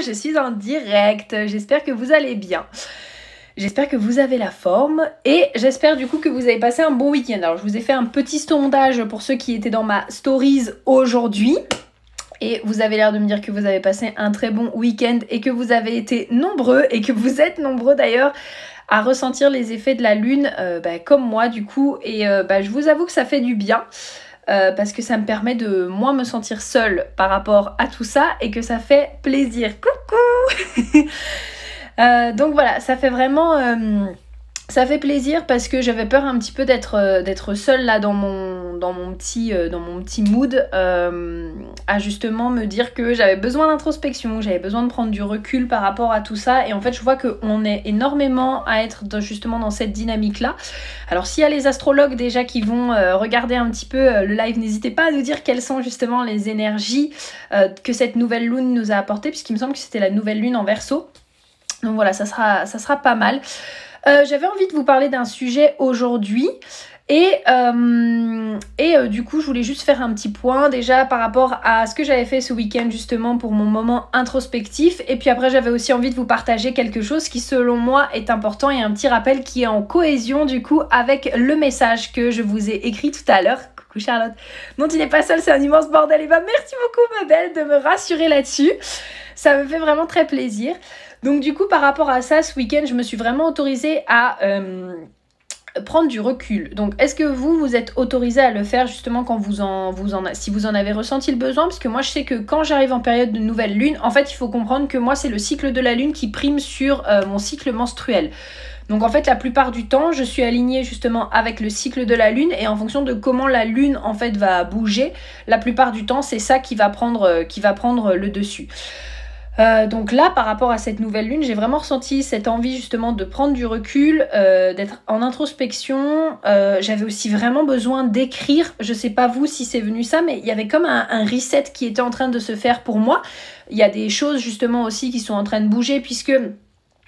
je suis en direct, j'espère que vous allez bien. J'espère que vous avez la forme et j'espère du coup que vous avez passé un bon week-end. Alors je vous ai fait un petit sondage pour ceux qui étaient dans ma stories aujourd'hui. Et vous avez l'air de me dire que vous avez passé un très bon week-end et que vous avez été nombreux et que vous êtes nombreux d'ailleurs à ressentir les effets de la lune comme moi du coup. Et je vous avoue que ça fait du bien. Parce que ça me permet de moins me sentir seule par rapport à tout ça et que ça fait plaisir. Coucou. Donc voilà, ça fait vraiment... ça fait plaisir parce que j'avais peur un petit peu d'être seule là dans mon petit mood à justement me dire que j'avais besoin d'introspection, j'avais besoin de prendre du recul par rapport à tout ça et en fait je vois qu'on est énormément à être justement dans cette dynamique là. Alors s'il y a les astrologues déjà qui vont regarder un petit peu le live, n'hésitez pas à nous dire quelles sont justement les énergies que cette nouvelle lune nous a apportées puisqu'il me semble que c'était la nouvelle lune en Verseau. Donc voilà, ça sera pas mal. J'avais envie de vous parler d'un sujet aujourd'hui et du coup je voulais juste faire un petit point déjà par rapport à ce que j'avais fait ce week-end justement pour mon moment introspectif et puis après j'avais aussi envie de vous partager quelque chose qui selon moi est important et un petit rappel qui est en cohésion du coup avec le message que je vous ai écrit tout à l'heure. Coucou Charlotte, non tu n'es pas seule, c'est un immense bordel et merci beaucoup ma belle de me rassurer là-dessus, ça me fait vraiment très plaisir. Donc du coup par rapport à ça, ce week-end je me suis vraiment autorisée à prendre du recul. Donc est-ce que vous êtes autorisé à le faire justement quand si vous en avez ressenti le besoin? Parce que moi je sais que quand j'arrive en période de nouvelle lune, en fait il faut comprendre que moi c'est le cycle de la lune qui prime sur mon cycle menstruel. Donc en fait la plupart du temps je suis alignée justement avec le cycle de la lune et en fonction de comment la lune en fait va bouger, la plupart du temps c'est ça qui va prendre le dessus. Donc là par rapport à cette nouvelle lune j'ai vraiment ressenti cette envie justement de prendre du recul, d'être en introspection. J'avais aussi vraiment besoin d'écrire, je sais pas vous si c'est venu ça, mais il y avait comme un reset qui était en train de se faire pour moi. Il y a des choses justement aussi qui sont en train de bouger puisque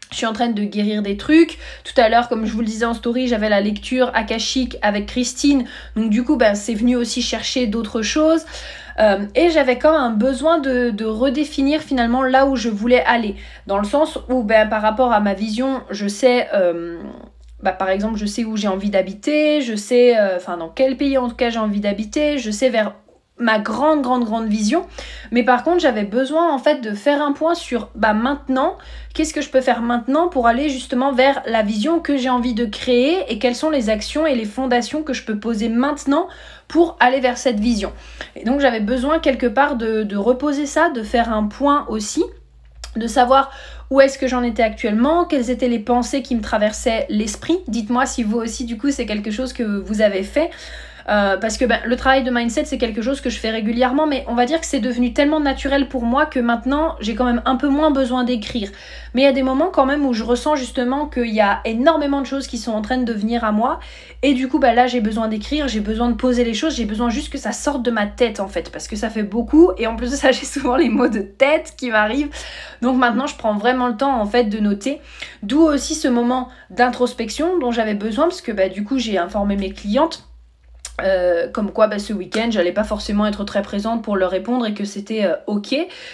je suis en train de guérir des trucs. Tout à l'heure, comme je vous le disais en story, j'avais la lecture akashique avec Christine. Donc du coup, c'est venu aussi chercher d'autres choses. Et j'avais comme un besoin de redéfinir finalement là où je voulais aller. Dans le sens où par rapport à ma vision, je sais... par exemple, je sais où j'ai envie d'habiter. Je sais dans quel pays en tout cas j'ai envie d'habiter. Je sais vers ma grande vision, mais par contre j'avais besoin en fait de faire un point sur maintenant, qu'est-ce que je peux faire maintenant pour aller justement vers la vision que j'ai envie de créer et quelles sont les actions et les fondations que je peux poser maintenant pour aller vers cette vision. Et donc j'avais besoin quelque part de reposer ça, de faire un point aussi, de savoir où est-ce que j'en étais actuellement, quelles étaient les pensées qui me traversaient l'esprit. Dites-moi si vous aussi du coup c'est quelque chose que vous avez fait. Parce que le travail de mindset c'est quelque chose que je fais régulièrement, mais on va dire que c'est devenu tellement naturel pour moi que maintenant j'ai quand même un peu moins besoin d'écrire. Mais il y a des moments quand même où je ressens justement qu'il y a énormément de choses qui sont en train de venir à moi et du coup là j'ai besoin d'écrire, j'ai besoin de poser les choses, j'ai besoin juste que ça sorte de ma tête en fait parce que ça fait beaucoup et en plus de ça j'ai souvent les maux de tête qui m'arrivent. Donc maintenant je prends vraiment le temps en fait de noter, d'où aussi ce moment d'introspection dont j'avais besoin parce que du coup j'ai informé mes clientes comme quoi ce week-end j'allais pas forcément être très présente pour leur répondre et que c'était ok,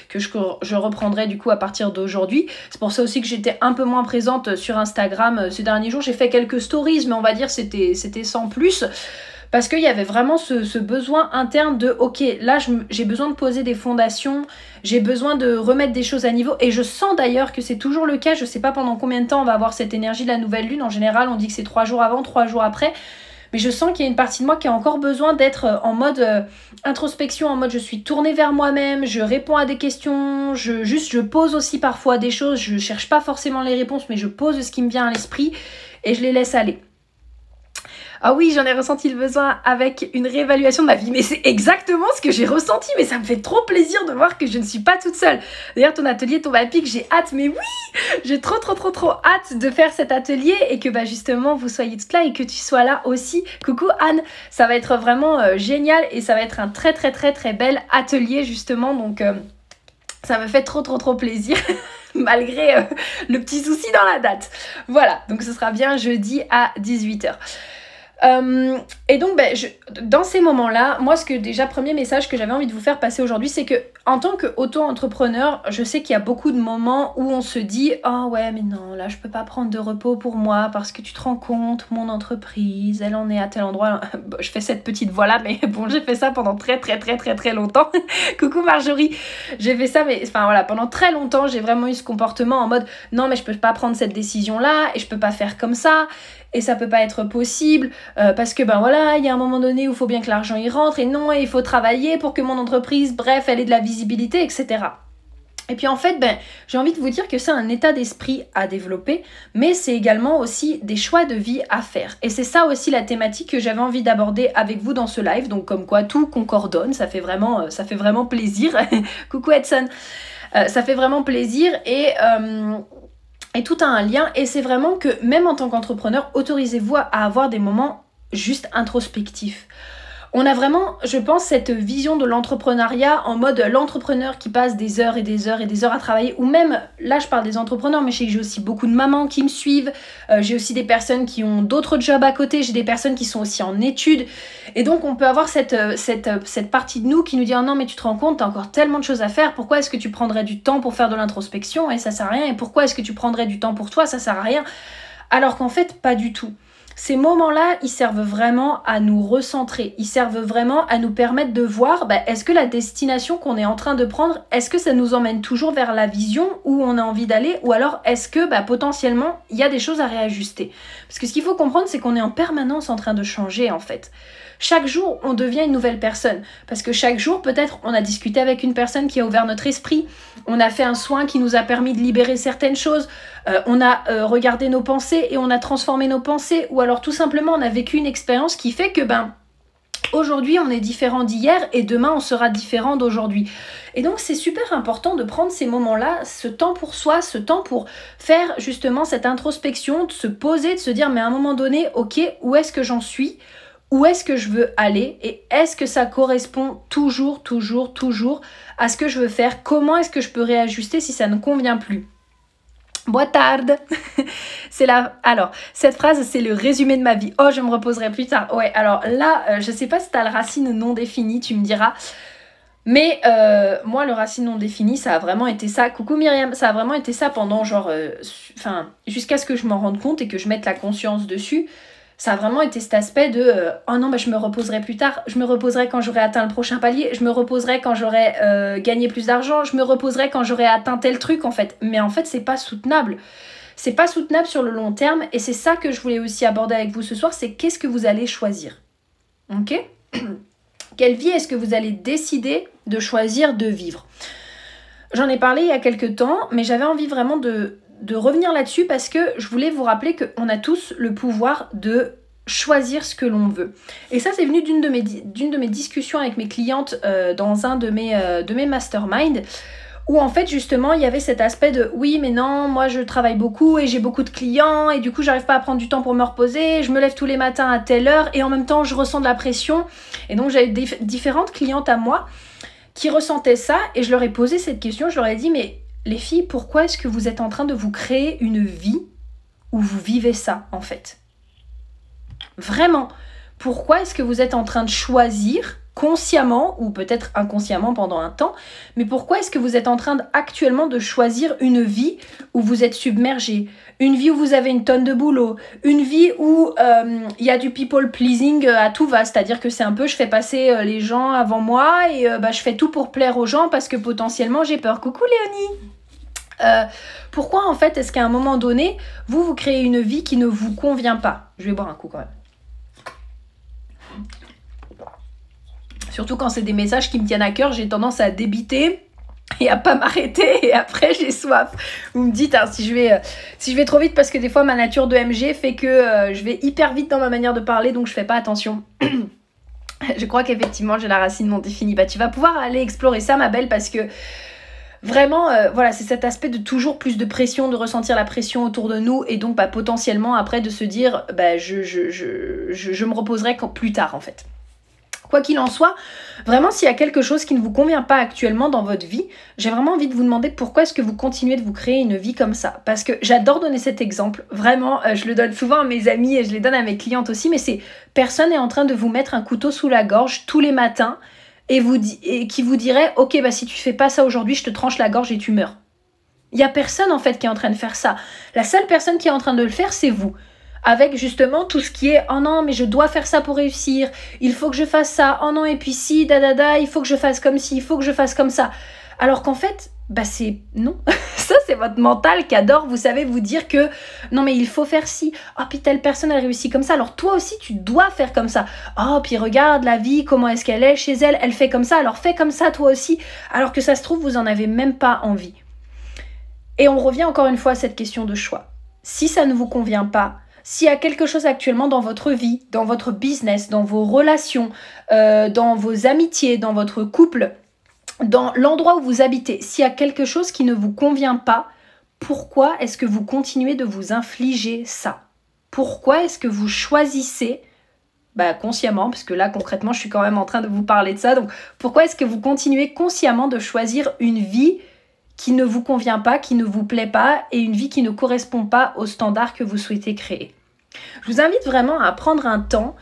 que je reprendrai du coup à partir d'aujourd'hui. C'est pour ça aussi que j'étais un peu moins présente sur Instagram ces derniers jours. J'ai fait quelques stories mais on va dire c'était sans plus parce qu'il y avait vraiment ce besoin interne de ok, là j'ai besoin de poser des fondations, j'ai besoin de remettre des choses à niveau et je sens d'ailleurs que c'est toujours le cas. Je sais pas pendant combien de temps on va avoir cette énergie de la nouvelle lune. En général on dit que c'est 3 jours avant, 3 jours après. Mais je sens qu'il y a une partie de moi qui a encore besoin d'être en mode introspection, en mode je suis tournée vers moi-même, je réponds à des questions, je pose aussi parfois des choses, je cherche pas forcément les réponses, mais je pose ce qui me vient à l'esprit et je les laisse aller. Ah oui, j'en ai ressenti le besoin avec une réévaluation de ma vie, mais c'est exactement ce que j'ai ressenti, mais ça me fait trop plaisir de voir que je ne suis pas toute seule. D'ailleurs, ton atelier tombe à pic, j'ai hâte, mais oui, j'ai trop hâte de faire cet atelier et que justement vous soyez toutes là et que tu sois là aussi. Coucou Anne, ça va être vraiment génial et ça va être un très bel atelier justement, donc ça me fait trop plaisir. Malgré le petit souci dans la date. Voilà, donc ce sera bien jeudi à 18h. Et donc dans ces moments-là, moi premier message que j'avais envie de vous faire passer aujourd'hui, c'est que En tant qu'auto-entrepreneur, je sais qu'il y a beaucoup de moments où on se dit « Ah ouais, mais non, là, je peux pas prendre de repos pour moi parce que tu te rends compte, mon entreprise, elle en est à tel endroit. » Je fais cette petite voix-là, mais bon, j'ai fait ça pendant très longtemps. Coucou Marjorie. J'ai fait ça, mais enfin voilà, pendant très longtemps, j'ai vraiment eu ce comportement en mode « Non, mais je peux pas prendre cette décision-là et je peux pas faire comme ça. » Et ça peut pas être possible parce que ben voilà, il y a un moment donné où il faut bien que l'argent y rentre et non, et il faut travailler pour que mon entreprise, bref, elle ait de la visibilité, etc. Et puis en fait, j'ai envie de vous dire que c'est un état d'esprit à développer, mais c'est également aussi des choix de vie à faire. Et c'est ça aussi la thématique que j'avais envie d'aborder avec vous dans ce live, donc comme quoi tout concordonne, ça fait vraiment plaisir. Coucou Edson, ça fait vraiment plaisir et tout a un lien, et c'est vraiment que même en tant qu'entrepreneur, autorisez-vous à avoir des moments juste introspectifs. On a vraiment, je pense, cette vision de l'entrepreneuriat en mode l'entrepreneur qui passe des heures et des heures et des heures à travailler, ou même, là je parle des entrepreneurs, mais je sais que j'ai aussi beaucoup de mamans qui me suivent, j'ai aussi des personnes qui ont d'autres jobs à côté, j'ai des personnes qui sont aussi en études, et donc on peut avoir cette partie de nous qui nous dit « Oh non, mais tu te rends compte, t'as encore tellement de choses à faire, pourquoi est-ce que tu prendrais du temps pour faire de l'introspection, et ça sert à rien, et pourquoi est-ce que tu prendrais du temps pour toi, ça sert à rien ?» Alors qu'en fait, pas du tout. Ces moments-là, ils servent vraiment à nous recentrer, ils servent vraiment à nous permettre de voir est-ce que la destination qu'on est en train de prendre, est-ce que ça nous emmène toujours vers la vision où on a envie d'aller, ou alors est-ce que potentiellement il y a des choses à réajuster. Parce que ce qu'il faut comprendre, c'est qu'on est en permanence en train de changer en fait. Chaque jour, on devient une nouvelle personne. Parce que chaque jour, peut-être, on a discuté avec une personne qui a ouvert notre esprit. On a fait un soin qui nous a permis de libérer certaines choses. On a regardé nos pensées et on a transformé nos pensées. Ou alors, tout simplement, on a vécu une expérience qui fait que, aujourd'hui, on est différent d'hier et demain, on sera différent d'aujourd'hui. Et donc, c'est super important de prendre ces moments-là, ce temps pour soi, ce temps pour faire justement cette introspection, de se poser, de se dire, mais à un moment donné, ok, où est-ce que j'en suis ? Où est-ce que je veux aller et est-ce que ça correspond toujours à ce que je veux faire? Comment est-ce que je peux réajuster si ça ne convient plus? Boa tarde. Alors, cette phrase, c'est le résumé de ma vie. Oh, je me reposerai plus tard. Ouais, alors là, je sais pas si t'as le racine non défini, tu me diras. Mais moi, le racine non défini, ça a vraiment été ça. Coucou Myriam, ça a vraiment été ça pendant jusqu'à ce que je m'en rende compte et que je mette la conscience dessus. Ça a vraiment été cet aspect de oh non, je me reposerai plus tard, je me reposerai quand j'aurai atteint le prochain palier, je me reposerai quand j'aurai gagné plus d'argent, je me reposerai quand j'aurai atteint tel truc en fait. Mais en fait, c'est pas soutenable. C'est pas soutenable sur le long terme et c'est ça que je voulais aussi aborder avec vous ce soir, c'est qu'est-ce que vous allez choisir. Ok? Quelle vie est-ce que vous allez décider de choisir de vivre? J'en ai parlé il y a quelques temps, mais j'avais envie vraiment de revenir là-dessus parce que je voulais vous rappeler qu'on a tous le pouvoir de choisir ce que l'on veut. Et ça, c'est venu d'une de mes discussions avec mes clientes dans un de mes masterminds où en fait, justement, il y avait cet aspect de « Oui, mais non, moi, je travaille beaucoup et j'ai beaucoup de clients et du coup, j'arrive pas à prendre du temps pour me reposer. Je me lève tous les matins à telle heure et en même temps, je ressens de la pression. » Et donc, j'avais différentes clientes à moi qui ressentaient ça et je leur ai posé cette question. Je leur ai dit « Mais les filles, pourquoi est-ce que vous êtes en train de vous créer une vie où vous vivez ça, en fait? Vraiment, pourquoi est-ce que vous êtes en train de choisir, consciemment, ou peut-être inconsciemment pendant un temps, mais pourquoi est-ce que vous êtes en train actuellement de choisir une vie où vous êtes submergé, une vie où vous avez une tonne de boulot, une vie où y a du people pleasing à tout va, c'est-à-dire que c'est un peu je fais passer les gens avant moi et je fais tout pour plaire aux gens parce que potentiellement j'ai peur. Coucou Léonie. Pourquoi en fait est-ce qu'à un moment donné vous créez une vie qui ne vous convient pas? Je vais boire un coup quand même. Surtout quand c'est des messages qui me tiennent à cœur, j'ai tendance à débiter et à pas m'arrêter et après j'ai soif. Vous me dites si je vais trop vite parce que des fois ma nature de MG fait que je vais hyper vite dans ma manière de parler donc je fais pas attention. Je crois qu'effectivement j'ai la racine non définie. Tu vas pouvoir aller explorer ça ma belle parce que vraiment, voilà, c'est cet aspect de toujours plus de pression, de ressentir la pression autour de nous et donc potentiellement après de se dire je me reposerai plus tard en fait. Quoi qu'il en soit, vraiment s'il y a quelque chose qui ne vous convient pas actuellement dans votre vie, j'ai vraiment envie de vous demander pourquoi est-ce que vous continuez de vous créer une vie comme ça. Parce que j'adore donner cet exemple, vraiment, je le donne souvent à mes amis et je les donne à mes clientes aussi, mais c'est personne n'est en train de vous mettre un couteau sous la gorge tous les matins et qui vous dirait « Ok, bah si tu fais pas ça aujourd'hui, je te tranche la gorge et tu meurs ». Il n'y a personne en fait qui est en train de faire ça. La seule personne qui est en train de le faire, c'est vous. Avec justement tout ce qui est « Oh non, mais je dois faire ça pour réussir. Il faut que je fasse ça. Oh non, et puis si, il faut que je fasse comme ci, il faut que je fasse comme ça. » Alors qu'en fait, bah c'est non. Ça, c'est votre mental qui adore, vous savez, vous dire que non, mais il faut faire ci. Oh, puis telle personne, elle réussit comme ça. Alors toi aussi, tu dois faire comme ça. Oh, puis regarde la vie, comment est-ce qu'elle est chez elle. Elle fait comme ça, alors fais comme ça toi aussi. Alors que ça se trouve, vous n'en avez même pas envie. Et on revient encore une fois à cette question de choix. Si ça ne vous convient pas, s'il y a quelque chose actuellement dans votre vie, dans votre business, dans vos relations, dans vos amitiés, dans votre couple, dans l'endroit où vous habitez, s'il y a quelque chose qui ne vous convient pas, pourquoi est-ce que vous continuez de vous infliger ça? Pourquoi est-ce que vous choisissez, consciemment, parce que là concrètement je suis quand même en train de vous parler de ça, donc pourquoi est-ce que vous continuez consciemment de choisir une vie qui ne vous convient pas, qui ne vous plaît pas, et une vie qui ne correspond pas aux standards que vous souhaitez créer? Je vous invite vraiment à prendre un temps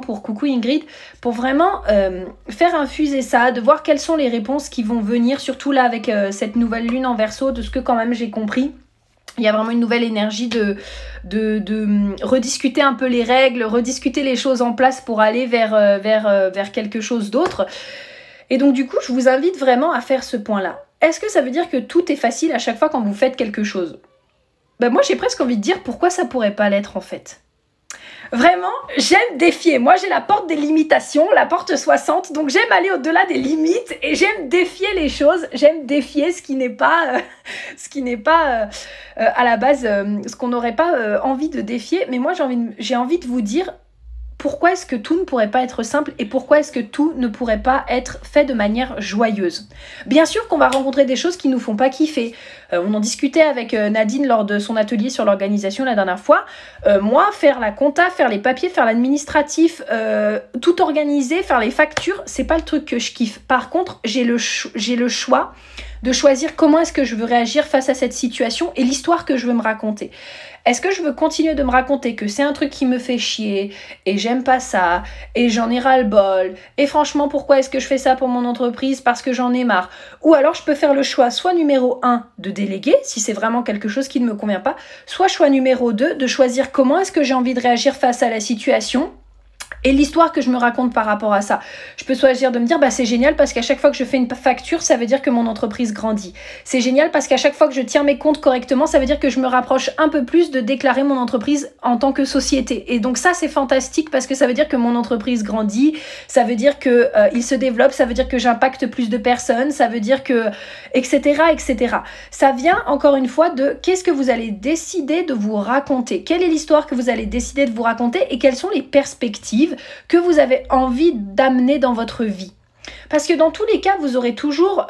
pour, coucou Ingrid, pour vraiment faire infuser ça, de voir quelles sont les réponses qui vont venir, surtout là avec cette nouvelle lune en Verseau, de ce que quand même j'ai compris. Il y a vraiment une nouvelle énergie de rediscuter un peu les règles, rediscuter les choses en place pour aller vers quelque chose d'autre. Et donc du coup, je vous invite vraiment à faire ce point-là. Est-ce que ça veut dire que tout est facile à chaque fois quand vous faites quelque chose? Moi, j'ai presque envie de dire pourquoi ça pourrait pas l'être en fait. Vraiment, j'aime défier. Moi, j'ai la porte des limitations, la porte 60, donc j'aime aller au-delà des limites et j'aime défier les choses. J'aime défier ce qui n'est pas, à la base, ce qu'on n'aurait pas envie de défier. Mais moi, j'ai envie de vous dire pourquoi est-ce que tout ne pourrait pas être simple et pourquoi est-ce que tout ne pourrait pas être fait de manière joyeuse. Bien sûr qu'on va rencontrer des choses qui nous font pas kiffer. On en discutait avec Nadine lors de son atelier sur l'organisation la dernière fois. Moi, faire la compta, faire les papiers, faire l'administratif, tout organiser, faire les factures, c'est pas le truc que je kiffe. Par contre, j'ai le choix de choisir comment est-ce que je veux réagir face à cette situation et l'histoire que je veux me raconter. Est-ce que je veux continuer de me raconter que c'est un truc qui me fait chier et j'aime pas ça et j'en ai ras-le-bol et franchement pourquoi est-ce que je fais ça pour mon entreprise parce que j'en ai marre? Ou alors je peux faire le choix soit numéro 1 de déléguer si c'est vraiment quelque chose qui ne me convient pas, soit choix numéro 2 de choisir comment est-ce que j'ai envie de réagir face à la situation et l'histoire que je me raconte par rapport à ça. Je peux choisir de me dire, c'est génial parce qu'à chaque fois que je fais une facture, ça veut dire que mon entreprise grandit. C'est génial parce qu'à chaque fois que je tiens mes comptes correctement, ça veut dire que je me rapproche un peu plus de déclarer mon entreprise en tant que société. Et donc ça, c'est fantastique parce que ça veut dire que mon entreprise grandit, ça veut dire que il se développe, ça veut dire que j'impacte plus de personnes, ça veut dire que... etc., etc. Ça vient, encore une fois, de qu'est-ce que vous allez décider de vous raconter? Quelle est l'histoire que vous allez décider de vous raconter et quelles sont les perspectives que vous avez envie d'amener dans votre vie. Parce que dans tous les cas, vous aurez toujours...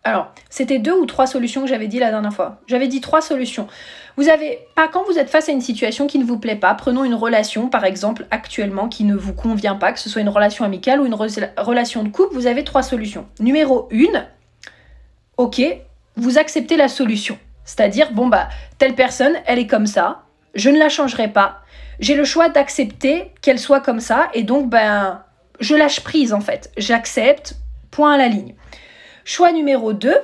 Alors, c'était 2 ou 3 solutions que j'avais dit la dernière fois. J'avais dit 3 solutions. Vous avez, quand vous êtes face à une situation qui ne vous plaît pas, prenons une relation, par exemple, actuellement, qui ne vous convient pas, que ce soit une relation amicale ou une relation de couple, vous avez 3 solutions. Numéro 1, ok, vous acceptez la solution. C'est-à-dire, telle personne, elle est comme ça, je ne la changerai pas, j'ai le choix d'accepter qu'elle soit comme ça et donc je lâche prise en fait. J'accepte, point à la ligne. Choix numéro 2,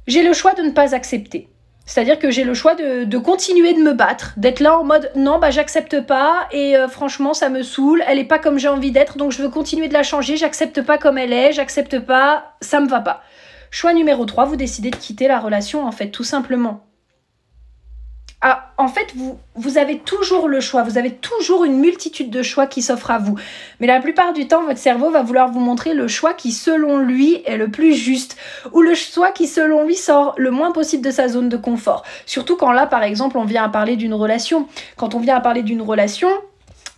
j'ai le choix de ne pas accepter. C'est-à-dire que j'ai le choix de continuer de me battre, d'être là en mode non, j'accepte pas et franchement ça me saoule, elle est pas comme j'ai envie d'être donc je veux continuer de la changer, j'accepte pas comme elle est, j'accepte pas, ça me va pas. Choix numéro 3, vous décidez de quitter la relation en fait, tout simplement. En fait, vous avez toujours le choix, vous avez toujours une multitude de choix qui s'offrent à vous. Mais la plupart du temps, votre cerveau va vouloir vous montrer le choix qui, selon lui, est le plus juste. Ou le choix qui, selon lui, sort le moins possible de sa zone de confort. Surtout quand là, par exemple, on vient à parler d'une relation. Quand on vient à parler d'une relation...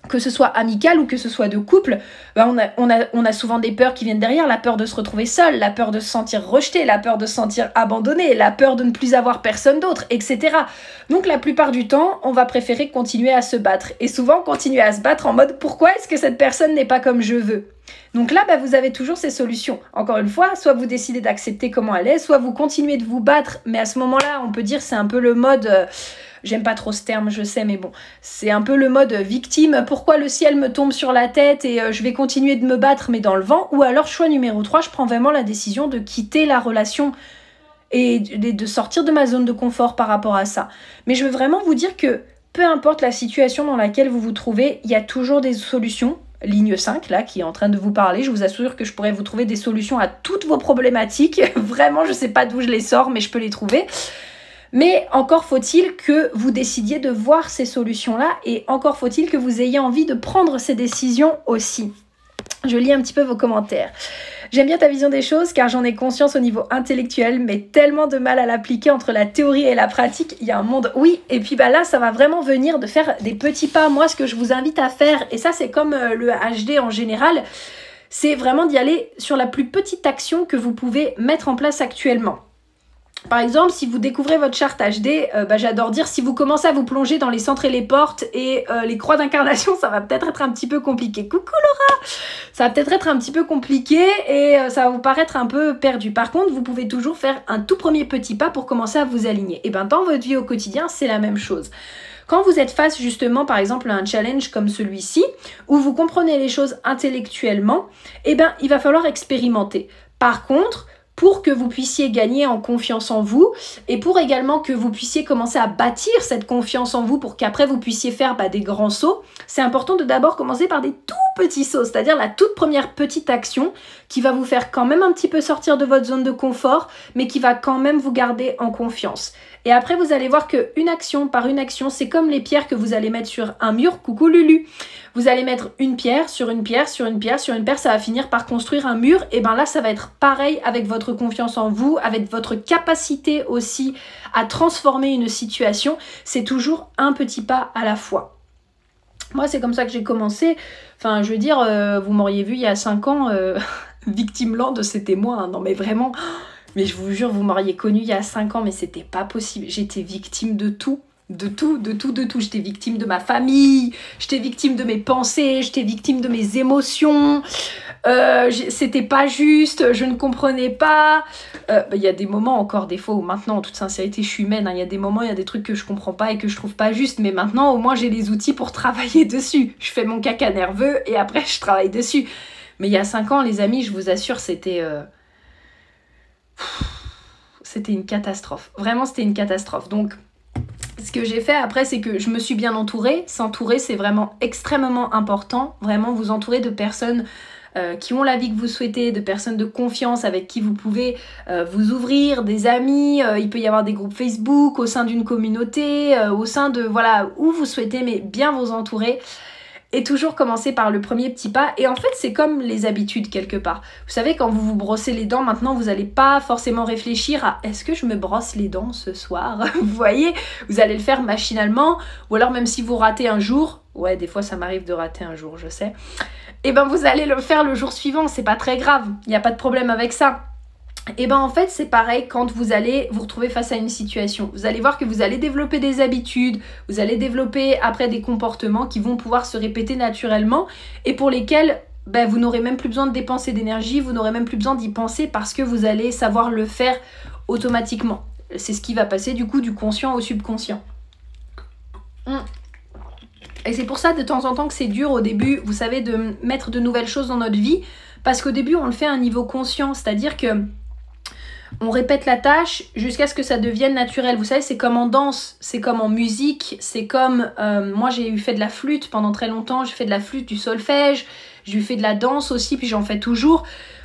que ce soit amical ou que ce soit de couple, on a souvent des peurs qui viennent derrière, la peur de se retrouver seul, la peur de se sentir rejeté, la peur de se sentir abandonné, la peur de ne plus avoir personne d'autre, etc. Donc la plupart du temps, on va préférer continuer à se battre. Et souvent, continuer à se battre en mode « Pourquoi est-ce que cette personne n'est pas comme je veux ?» Donc là, vous avez toujours ces solutions. Encore une fois, soit vous décidez d'accepter comment elle est, soit vous continuez de vous battre, mais à ce moment-là, on peut dire c'est un peu le mode... j'aime pas trop ce terme, je sais, mais bon, c'est un peu le mode victime. Pourquoi le ciel me tombe sur la tête et je vais continuer de me battre, mais dans le vent? Ou alors, choix numéro 3, je prends vraiment la décision de quitter la relation et de sortir de ma zone de confort par rapport à ça. Mais je veux vraiment vous dire que peu importe la situation dans laquelle vous vous trouvez, il y a toujours des solutions. Ligne 5, là, qui est en train de vous parler, je vous assure que je pourrais vous trouver des solutions à toutes vos problématiques. Vraiment, je sais pas d'où je les sors, mais je peux les trouver. Mais encore faut-il que vous décidiez de voir ces solutions-là et encore faut-il que vous ayez envie de prendre ces décisions aussi. Je lis un petit peu vos commentaires. J'aime bien ta vision des choses car j'en ai conscience au niveau intellectuel, mais tellement de mal à l'appliquer entre la théorie et la pratique. Il y a un monde, oui, et puis là, ça va vraiment venir de faire des petits pas. Moi, ce que je vous invite à faire, et ça c'est comme le HD en général, c'est vraiment d'y aller sur la plus petite action que vous pouvez mettre en place actuellement. Par exemple, si vous découvrez votre charte HD, j'adore dire, si vous commencez à vous plonger dans les centres et les portes et les croix d'incarnation, ça va peut-être être un petit peu compliqué. Coucou Laura! Ça va peut-être être un petit peu compliqué et ça va vous paraître un peu perdu. Par contre, vous pouvez toujours faire un tout premier petit pas pour commencer à vous aligner. Et dans votre vie au quotidien, c'est la même chose. Quand vous êtes face justement par exemple à un challenge comme celui-ci, où vous comprenez les choses intellectuellement, il va falloir expérimenter. Par contre, pour que vous puissiez gagner en confiance en vous et pour également que vous puissiez commencer à bâtir cette confiance en vous pour qu'après vous puissiez faire des grands sauts, c'est important de d'abord commencer par des tout petits sauts, c'est-à-dire la toute première petite action qui va vous faire quand même un petit peu sortir de votre zone de confort, mais qui va quand même vous garder en confiance. Et après, vous allez voir qu'une action par une action, c'est comme les pierres que vous allez mettre sur un mur. Coucou Lulu. Vous allez mettre une pierre sur une pierre, sur une pierre, sur une pierre. Ça va finir par construire un mur. Et là, ça va être pareil avec votre confiance en vous, avec votre capacité aussi à transformer une situation. C'est toujours un petit pas à la fois. Moi, c'est comme ça que j'ai commencé. Enfin, je veux dire, vous m'auriez vu il y a 5 ans, Victimeland, c'était moi. Hein. Non, mais vraiment... Mais je vous jure, vous m'auriez connue il y a 5 ans, mais c'était pas possible. J'étais victime de tout. De tout. J'étais victime de ma famille, j'étais victime de mes pensées, j'étais victime de mes émotions. C'était pas juste, je ne comprenais pas. Il y a des moments encore, des fois où maintenant, en toute sincérité, je suis humaine. Il y a des moments, il y a des trucs que je comprends pas et que je trouve pas juste. Mais maintenant, au moins, j'ai les outils pour travailler dessus. Je fais mon caca nerveux et après, je travaille dessus. Mais il y a 5 ans, les amis, je vous assure, c'était une catastrophe. Vraiment, c'était une catastrophe. Donc, ce que j'ai fait après, c'est que je me suis bien entourée. S'entourer, c'est vraiment extrêmement important. Vraiment, vous entourer de personnes qui ont la vie que vous souhaitez, de personnes de confiance avec qui vous pouvez vous ouvrir, des amis. Il peut y avoir des groupes Facebook, au sein d'une communauté, au sein de, voilà, où vous souhaitez, mais bien vous entourer. Et toujours commencer par le premier petit pas. Et en fait, c'est comme les habitudes quelque part. Vous savez, quand vous vous brossez les dents, maintenant, vous n'allez pas forcément réfléchir à « est-ce que je me brosse les dents ce soir ?» Vous voyez, vous allez le faire machinalement. Ou alors, même si vous ratez un jour, ouais, des fois, ça m'arrive de rater un jour, je sais. Et vous allez le faire le jour suivant. C'est pas très grave. Il n'y a pas de problème avec ça. Et en fait, c'est pareil quand vous allez vous retrouver face à une situation. Vous allez voir que vous allez développer des habitudes, vous allez développer après des comportements qui vont pouvoir se répéter naturellement et pour lesquels vous n'aurez même plus besoin de dépenser d'énergie, vous n'aurez même plus besoin d'y penser parce que vous allez savoir le faire automatiquement. C'est ce qui va passer du coup du conscient au subconscient. Et c'est pour ça de temps en temps que c'est dur au début, vous savez, de mettre de nouvelles choses dans notre vie parce qu'au début, on le fait à un niveau conscient, c'est-à-dire que on répète la tâche jusqu'à ce que ça devienne naturel. Vous savez, c'est comme en danse, c'est comme en musique, c'est comme... moi, j'ai fait de la flûte pendant très longtemps, j'ai fait de la flûte, du solfège, j'ai fait de la danse aussi, puis j'en fais toujours.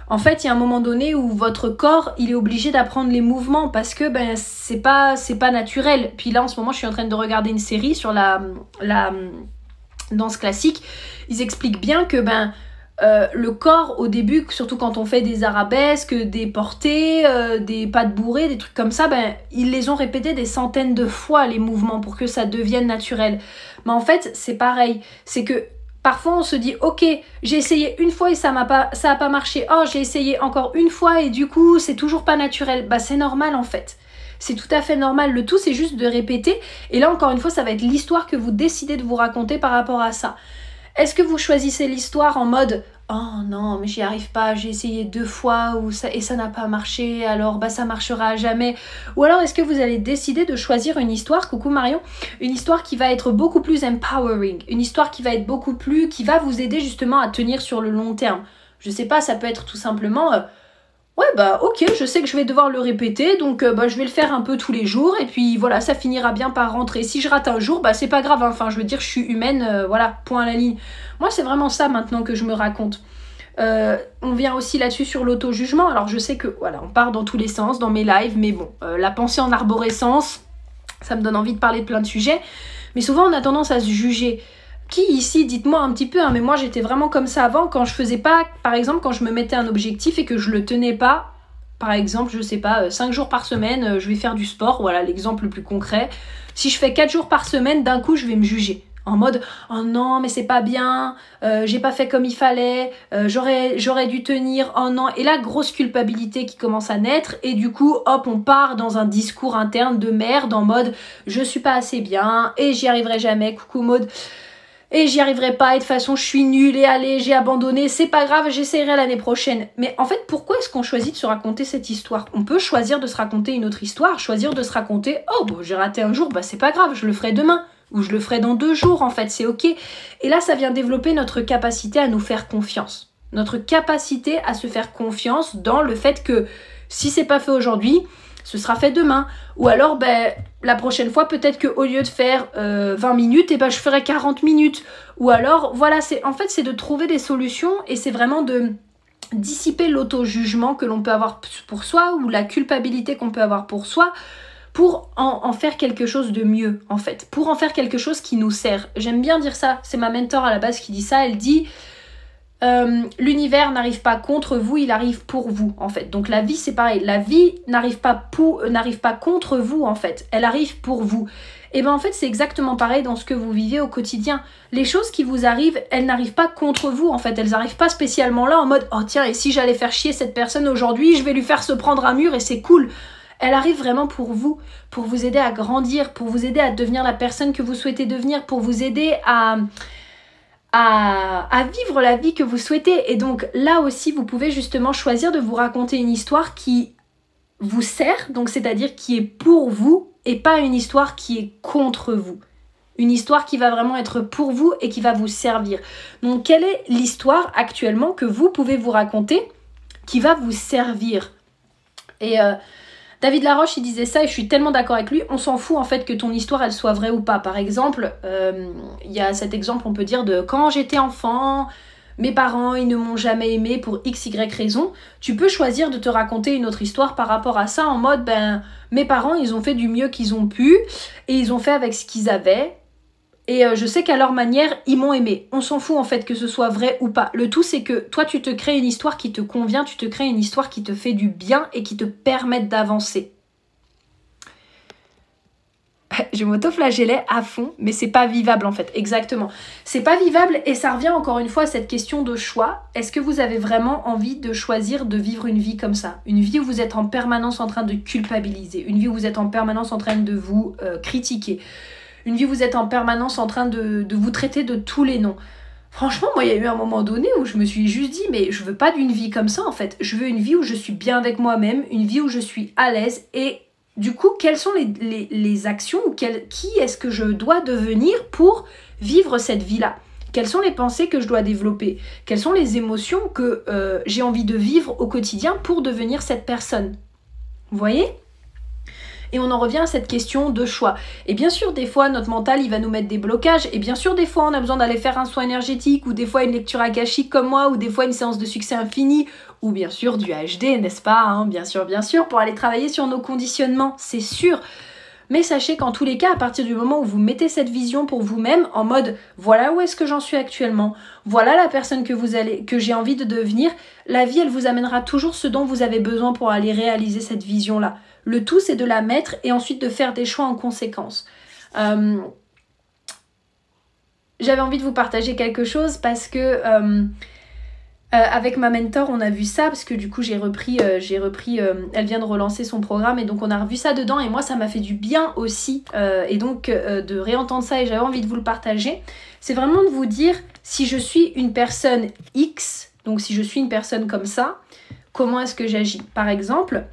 En fait, il y a un moment donné où votre corps, il est obligé d'apprendre les mouvements parce que c'est pas naturel. Puis là, en ce moment, je suis en train de regarder une série sur la danse classique. Ils expliquent bien que... le corps au début, surtout quand on fait des arabesques, des portées, des pas de bourrée, des trucs comme ça, ils les ont répétés des centaines de fois les mouvements pour que ça devienne naturel. Mais en fait c'est pareil, c'est que parfois on se dit ok, j'ai essayé une fois et ça a pas marché, oh j'ai essayé encore une fois et du coup c'est toujours pas naturel. C'est normal en fait. C'est tout à fait normal, le tout c'est juste de répéter et là encore une fois ça va être l'histoire que vous décidez de vous raconter par rapport à ça. Est-ce que vous choisissez l'histoire en mode oh non, mais j'y arrive pas, j'ai essayé 2 fois et ça n'a pas marché, alors bah ça marchera à jamais. Ou alors est-ce que vous allez décider de choisir une histoire, coucou Marion, une histoire qui va être beaucoup plus empowering, une histoire qui va être beaucoup plus, qui va vous aider justement à tenir sur le long terme. Je sais pas, ça peut être tout simplement ouais bah ok, je sais que je vais devoir le répéter, donc bah, je vais le faire un peu tous les jours, et puis voilà, ça finira bien par rentrer. Si je rate un jour, bah c'est pas grave, hein. Enfin je veux dire, je suis humaine, voilà, point à la ligne. Moi c'est vraiment ça maintenant que je me raconte. On vient aussi là-dessus sur l'auto-jugement. Alors je sais que voilà, on part dans tous les sens, dans mes lives, mais bon, la pensée en arborescence, ça me donne envie de parler de plein de sujets, mais souvent on a tendance à se juger. Qui ici, dites-moi un petit peu, hein, mais moi j'étais vraiment comme ça avant, quand je faisais pas, par exemple, quand je me mettais un objectif et que je le tenais pas, par exemple, je sais pas, 5 jours par semaine, je vais faire du sport, voilà l'exemple le plus concret. Si je fais 4 jours par semaine, d'un coup je vais me juger. En mode, oh non, mais c'est pas bien, j'ai pas fait comme il fallait, j'aurais dû tenir, oh non. Et là, grosse culpabilité qui commence à naître, et du coup, hop, on part dans un discours interne de merde, en mode, je suis pas assez bien, et j'y arriverai jamais, coucou Maud. Et j'y arriverai pas, et de toute façon je suis nulle, et allez, j'ai abandonné, c'est pas grave, j'essaierai l'année prochaine. Mais en fait, pourquoi est-ce qu'on choisit de se raconter cette histoire? On peut choisir de se raconter une autre histoire, choisir de se raconter, oh bon, j'ai raté un jour, bah c'est pas grave, je le ferai demain, ou je le ferai dans 2 jours, en fait, c'est ok. Et là, ça vient développer notre capacité à nous faire confiance. Notre capacité à se faire confiance dans le fait que si c'est pas fait aujourd'hui, ce sera fait demain. Ou alors, ben, la prochaine fois, peut-être qu'au lieu de faire 20 minutes, eh ben, je ferai 40 minutes. Ou alors, voilà, en fait, c'est de trouver des solutions, et c'est vraiment de dissiper l'auto-jugement que l'on peut avoir pour soi, ou la culpabilité qu'on peut avoir pour soi, pour en faire quelque chose de mieux, en fait. Pour en faire quelque chose qui nous sert. J'aime bien dire ça. C'est ma mentor à la base qui dit ça. Elle dit... l'univers n'arrive pas contre vous, il arrive pour vous, en fait. Donc la vie, c'est pareil. La vie n'arrive pas contre vous, en fait. Elle arrive pour vous. Et ben en fait, c'est exactement pareil dans ce que vous vivez au quotidien. Les choses qui vous arrivent, elles n'arrivent pas contre vous, en fait. Elles n'arrivent pas spécialement là en mode « Oh tiens, et si j'allais faire chier cette personne aujourd'hui, je vais lui faire se prendre un mur et c'est cool ». Elle arrive vraiment pour vous aider à grandir, pour vous aider à devenir la personne que vous souhaitez devenir, pour vous aider à vivre la vie que vous souhaitez. Et donc là aussi, vous pouvez justement choisir de vous raconter une histoire qui vous sert, donc c'est-à-dire qui est pour vous, et pas une histoire qui est contre vous. Une histoire qui va vraiment être pour vous et qui va vous servir. Donc quelle est l'histoire actuellement que vous pouvez vous raconter qui va vous servir? Et David Laroche, il disait ça, et je suis tellement d'accord avec lui. On s'en fout en fait que ton histoire elle soit vraie ou pas. Par exemple, il y a cet exemple, on peut dire, de quand j'étais enfant, mes parents ils ne m'ont jamais aimé pour x, y raison. Tu peux choisir de te raconter une autre histoire par rapport à ça, en mode mes parents ils ont fait du mieux qu'ils ont pu, et ils ont fait avec ce qu'ils avaient. Et je sais qu'à leur manière, ils m'ont aimé. On s'en fout en fait que ce soit vrai ou pas. Le tout c'est que toi tu te crées une histoire qui te convient, tu te crées une histoire qui te fait du bien et qui te permette d'avancer. Je m'auto-flagellais à fond, mais c'est pas vivable en fait, exactement. C'est pas vivable, et ça revient encore une fois à cette question de choix. Est-ce que vous avez vraiment envie de choisir de vivre une vie comme ça? Une vie où vous êtes en permanence en train de culpabiliser, une vie où vous êtes en permanence en train de vous critiquer, une vie où vous êtes en permanence en train de vous traiter de tous les noms. Franchement, moi, il y a eu un moment donné où je me suis juste dit, mais je veux pas d'une vie comme ça, en fait. Je veux une vie où je suis bien avec moi-même, une vie où je suis à l'aise. Et du coup, quelles sont les actions, ou qui est-ce que je dois devenir pour vivre cette vie-là? Quelles sont les pensées que je dois développer? Quelles sont les émotions que j'ai envie de vivre au quotidien pour devenir cette personne? Vous voyez ? Et on en revient à cette question de choix. Et bien sûr, des fois, notre mental, il va nous mettre des blocages. Et bien sûr, des fois, on a besoin d'aller faire un soin énergétique, ou des fois, une lecture akashique comme moi, ou des fois, une séance de succès infini, ou bien sûr, du HD, n'est-ce pas, hein, bien sûr, pour aller travailler sur nos conditionnements, c'est sûr. Mais sachez qu'en tous les cas, à partir du moment où vous mettez cette vision pour vous-même, en mode « voilà où est-ce que j'en suis actuellement, voilà la personne que j'ai envie de devenir », la vie, elle vous amènera toujours ce dont vous avez besoin pour aller réaliser cette vision-là. Le tout, c'est de la mettre et ensuite de faire des choix en conséquence. J'avais envie de vous partager quelque chose parce que Avec ma mentor, on a vu ça parce que du coup j'ai repris, elle vient de relancer son programme et donc on a revu ça dedans et moi ça m'a fait du bien aussi et donc de réentendre ça et j'avais envie de vous le partager. C'est vraiment de vous dire si je suis une personne X, donc si je suis une personne comme ça, comment est-ce que j'agis? Par exemple,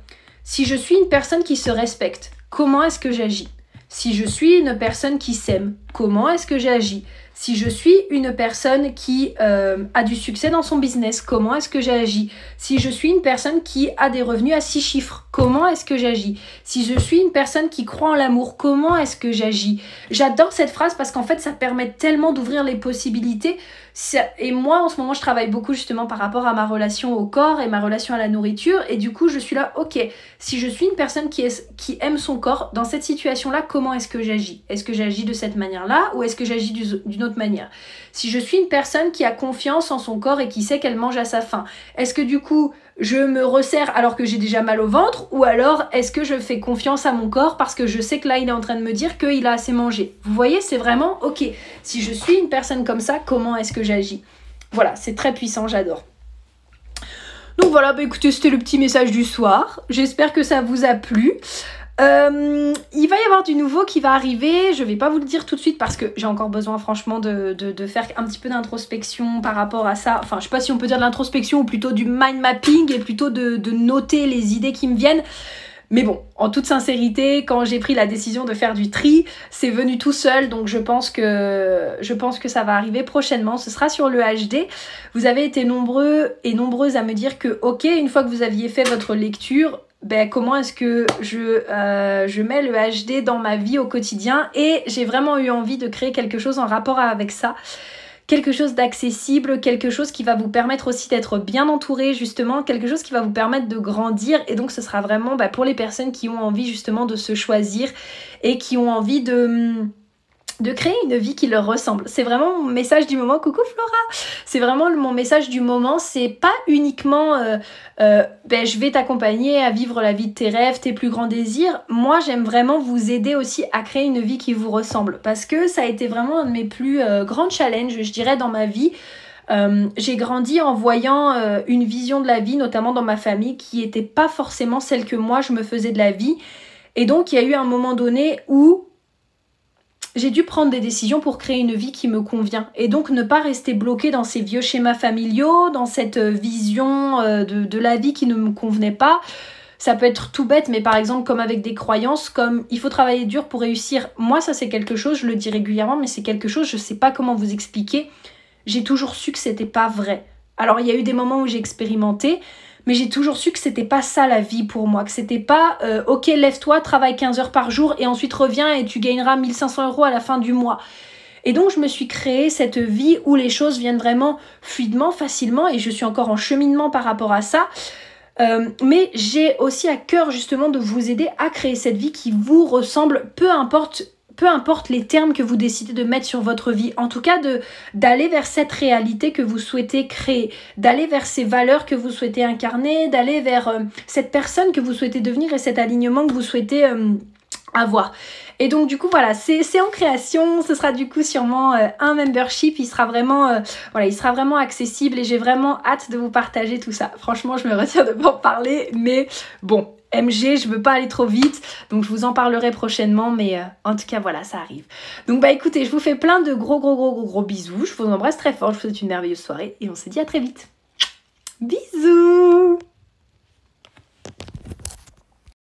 si je suis une personne qui se respecte, comment est-ce que j'agis? Si je suis une personne qui s'aime, comment est-ce que j'agis? Si je suis une personne qui a du succès dans son business, comment est-ce que j'agis? Si je suis une personne qui a des revenus à 6 chiffres, comment est-ce que j'agis? Si je suis une personne qui croit en l'amour, comment est-ce que j'agis? J'adore cette phrase parce qu'en fait, ça permet tellement d'ouvrir les possibilités. Et moi, en ce moment, je travaille beaucoup justement par rapport à ma relation au corps et ma relation à la nourriture. Et du coup, je suis là, ok, si je suis une personne qui aime son corps, dans cette situation-là, comment est-ce que j'agis? Est-ce que j'agis de cette manière-là ou est-ce que j'agis d'une autre manière? Si je suis une personne qui a confiance en son corps et qui sait qu'elle mange à sa faim, est-ce que du coup, je me resserre alors que j'ai déjà mal au ventre ou alors est-ce que je fais confiance à mon corps parce que je sais que là, il est en train de me dire qu'il a assez mangé? Vous voyez, c'est vraiment, ok, si je suis une personne comme ça, comment est-ce que j'agis? Voilà, c'est très puissant, j'adore. Donc voilà, bah écoutez, c'était le petit message du soir. J'espère que ça vous a plu. Il va y avoir du nouveau qui va arriver, je vais pas vous le dire tout de suite parce que j'ai encore besoin franchement de faire un petit peu d'introspection par rapport à ça. Enfin, je sais pas si on peut dire de l'introspection ou plutôt du mind mapping et plutôt de noter les idées qui me viennent. Mais bon, en toute sincérité, quand j'ai pris la décision de faire du tri, c'est venu tout seul, donc je pense que ça va arriver prochainement. Ce sera sur le HD. Vous avez été nombreux et nombreuses à me dire que, ok, une fois que vous aviez fait votre lecture, ben, comment est-ce que je mets le HD dans ma vie au quotidien? Et j'ai vraiment eu envie de créer quelque chose en rapport avec ça. Quelque chose d'accessible, quelque chose qui va vous permettre aussi d'être bien entouré justement, quelque chose qui va vous permettre de grandir et donc ce sera vraiment pour les personnes qui ont envie justement de se choisir et qui ont envie de créer une vie qui leur ressemble. C'est vraiment mon message du moment. Coucou Flora! C'est vraiment mon message du moment. C'est pas uniquement je vais t'accompagner à vivre la vie de tes rêves, tes plus grands désirs. Moi, j'aime vraiment vous aider aussi à créer une vie qui vous ressemble parce que ça a été vraiment un de mes plus grands challenges, je dirais, dans ma vie. J'ai grandi en voyant une vision de la vie, notamment dans ma famille, qui n'était pas forcément celle que moi, je me faisais de la vie. Et donc, il y a eu un moment donné où j'ai dû prendre des décisions pour créer une vie qui me convient et donc ne pas rester bloquée dans ces vieux schémas familiaux, dans cette vision de la vie qui ne me convenait pas. Ça peut être tout bête, mais par exemple comme avec des croyances, comme il faut travailler dur pour réussir. Moi, ça c'est quelque chose, je le dis régulièrement, mais c'est quelque chose, je sais pas comment vous expliquer. J'ai toujours su que c'était pas vrai. Alors il y a eu des moments où j'ai expérimenté, mais j'ai toujours su que c'était pas ça la vie pour moi, que c'était pas ok, lève-toi, travaille 15 heures par jour et ensuite reviens et tu gagneras 1500 € à la fin du mois. Et donc je me suis créé cette vie où les choses viennent vraiment fluidement, facilement et je suis encore en cheminement par rapport à ça. Mais j'ai aussi à cœur justement de vous aider à créer cette vie qui vous ressemble, peu importe les termes que vous décidez de mettre sur votre vie, en tout cas d'aller vers cette réalité que vous souhaitez créer, d'aller vers ces valeurs que vous souhaitez incarner, d'aller vers cette personne que vous souhaitez devenir et cet alignement que vous souhaitez avoir. Et donc du coup voilà, c'est en création, ce sera du coup sûrement un membership, il sera vraiment accessible et j'ai vraiment hâte de vous partager tout ça. Franchement, je me retiens de pas en parler, mais bon, MG, je veux pas aller trop vite, donc je vous en parlerai prochainement, mais en tout cas voilà, ça arrive. Donc écoutez, je vous fais plein de gros bisous, je vous embrasse très fort, je vous souhaite une merveilleuse soirée et on se dit à très vite. Bisous!